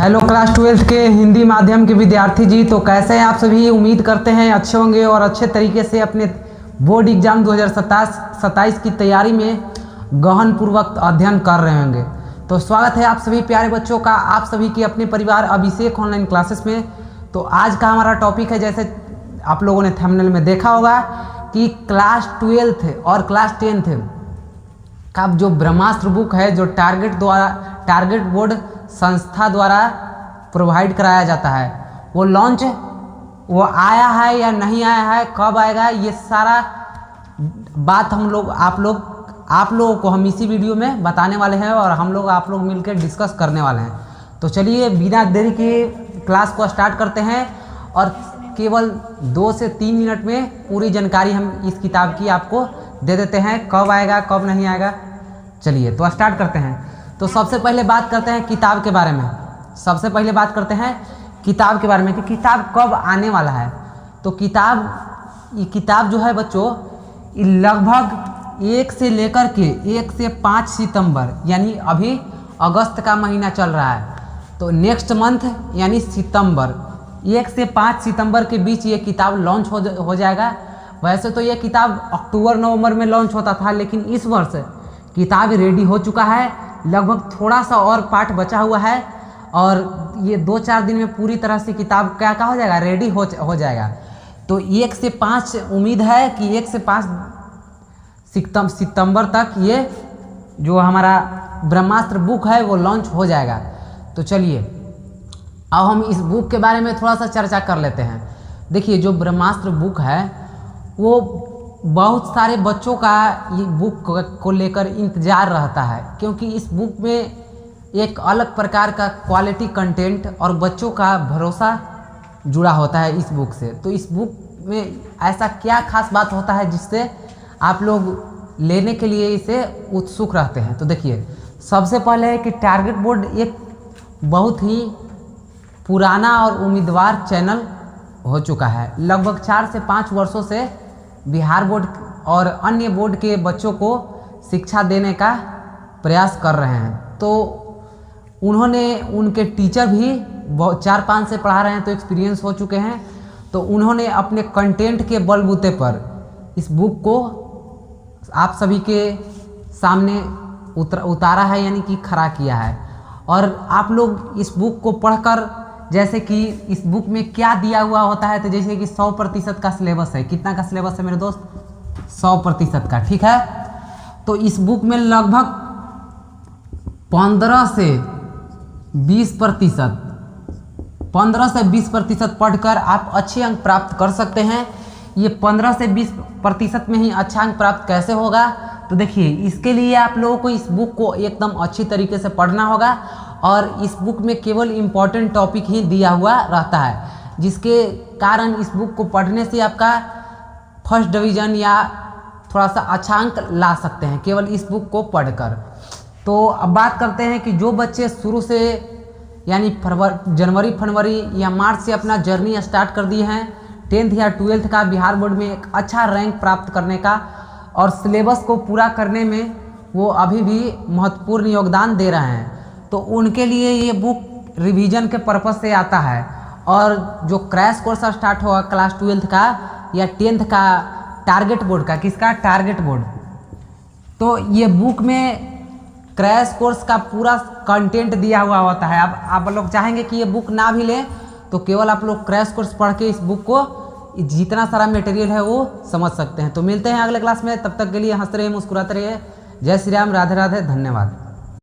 Hello class 12 के हिंदी माध्यम के विद्यार्थी जी, तो कैसे हैं आप सभी। उम्मीद करते हैं अच्छे होंगे और अच्छे तरीके से अपने बोर्ड एग्जाम 2027 की तैयारी में गहन पूर्वक अध्ययन कर रहे होंगे। तो स्वागत है आप सभी प्यारे बच्चों का, आप सभी की अपने परिवार अभिषेक ऑनलाइन क्लासेस में। तो आज का हमारा टॉपिक है, जैसे आप लोगों ने थंबनेल में देखा होगा कि क्लास 12 और क्लास 10 का जो ब्रह्मास्त्र बुक है, जो टारगेट बोर्ड संस्था द्वारा प्रोवाइड कराया जाता है, वो आया है या नहीं आया है, कब आएगा, ये सारा बात आप लोगों को हम इसी वीडियो में बताने वाले हैं और आप लोग मिलकर डिस्कस करने वाले हैं। तो चलिए बिना देरी के क्लास को स्टार्ट करते हैं और केवल 2 से 3 मिनट में पूरी जानकारी हम इस किताब की आपको दे देते हैं, कब आएगा कब नहीं आएगा। चलिए तो स्टार्ट करते हैं। तो सबसे पहले बात करते हैं किताब के बारे में। किताब के बारे में कि किताब कब आने वाला है। तो ये किताब जो है बच्चों, लगभग 1 से 5 सितंबर, यानी अभी अगस्त का महीना चल रहा है, तो नेक्स्ट मंथ यानी सितंबर 1 से 5 सितंबर के बीच ये किताब लॉन्च हो जाएगा। वैसे तो ये किताब अक्टूबर नवंबर में लॉन्च होता था, लेकिन इस वर्ष किताब रेडी हो चुका है। लगभग थोड़ा सा और पार्ट बचा हुआ है और ये 2-4 दिन में पूरी तरह से किताब क्या हो जाएगा, रेडी हो जाएगा। तो 1 से 5 उम्मीद है कि 1 से 5 सितंबर तक ये जो हमारा ब्रह्मास्त्र बुक है वो लॉन्च हो जाएगा। तो चलिए अब हम इस बुक के बारे में थोड़ा सा चर्चा कर लेते हैं। देखिए, जो ब्रह्मास्त्र बुक है वो बहुत सारे बच्चों का ये बुक को लेकर इंतज़ार रहता है, क्योंकि इस बुक में एक अलग प्रकार का क्वालिटी कंटेंट और बच्चों का भरोसा जुड़ा होता है इस बुक से। तो इस बुक में ऐसा क्या खास बात होता है जिससे आप लोग लेने के लिए इसे उत्सुक रहते हैं। तो देखिए, सबसे पहले है कि टारगेट बोर्ड एक बहुत ही पुराना और उम्मीदवार चैनल हो चुका है। लगभग 4 से 5 वर्षों से बिहार बोर्ड और अन्य बोर्ड के बच्चों को शिक्षा देने का प्रयास कर रहे हैं। तो उनके टीचर भी 4-5 से पढ़ा रहे हैं, तो एक्सपीरियंस हो चुके हैं। तो उन्होंने अपने कंटेंट के बलबूते पर इस बुक को आप सभी के सामने उतारा है, यानी कि खड़ा किया है। और आप लोग इस बुक को पढ़कर, जैसे कि इस बुक में क्या दिया हुआ होता है, तो जैसे कि 100% का सिलेबस है। कितना का सिलेबस है मेरे दोस्त? 100% का, ठीक है। तो इस बुक में लगभग 15 से 20% पढ़कर आप अच्छे अंक प्राप्त कर सकते हैं। ये 15 से 20% में ही अच्छा अंक प्राप्त कैसे होगा? तो देखिए, इसके लिए आप लोगों को इस बुक को एकदम अच्छी तरीके से पढ़ना होगा और इस बुक में केवल इम्पॉर्टेंट टॉपिक ही दिया हुआ रहता है, जिसके कारण इस बुक को पढ़ने से आपका फर्स्ट डिवीज़न या थोड़ा सा अच्छा अंक ला सकते हैं केवल इस बुक को पढ़कर। तो अब बात करते हैं कि जो बच्चे शुरू से यानी जनवरी या मार्च से अपना जर्नी स्टार्ट कर दिए हैं 10th या 12th का बिहार बोर्ड में एक अच्छा रैंक प्राप्त करने का और सिलेबस को पूरा करने में वो अभी भी महत्वपूर्ण योगदान दे रहे हैं, तो उनके लिए ये बुक रिवीजन के पर्पज़ से आता है। और जो क्रैश कोर्स स्टार्ट होगा क्लास 12th का या 10th का टारगेट बोर्ड का, किसका? Target board. तो ये बुक में क्रैश कोर्स का पूरा कंटेंट दिया हुआ होता है। अब आप लोग चाहेंगे कि ये बुक ना भी लें तो केवल आप लोग क्रैश कोर्स पढ़ के इस बुक को जितना सारा मटेरियल है वो समझ सकते हैं। तो मिलते हैं अगले क्लास में, तब तक के लिए हंसते रहिए, मुस्कुराते रहिए। जय श्री राम, राधे राधे, धन्यवाद।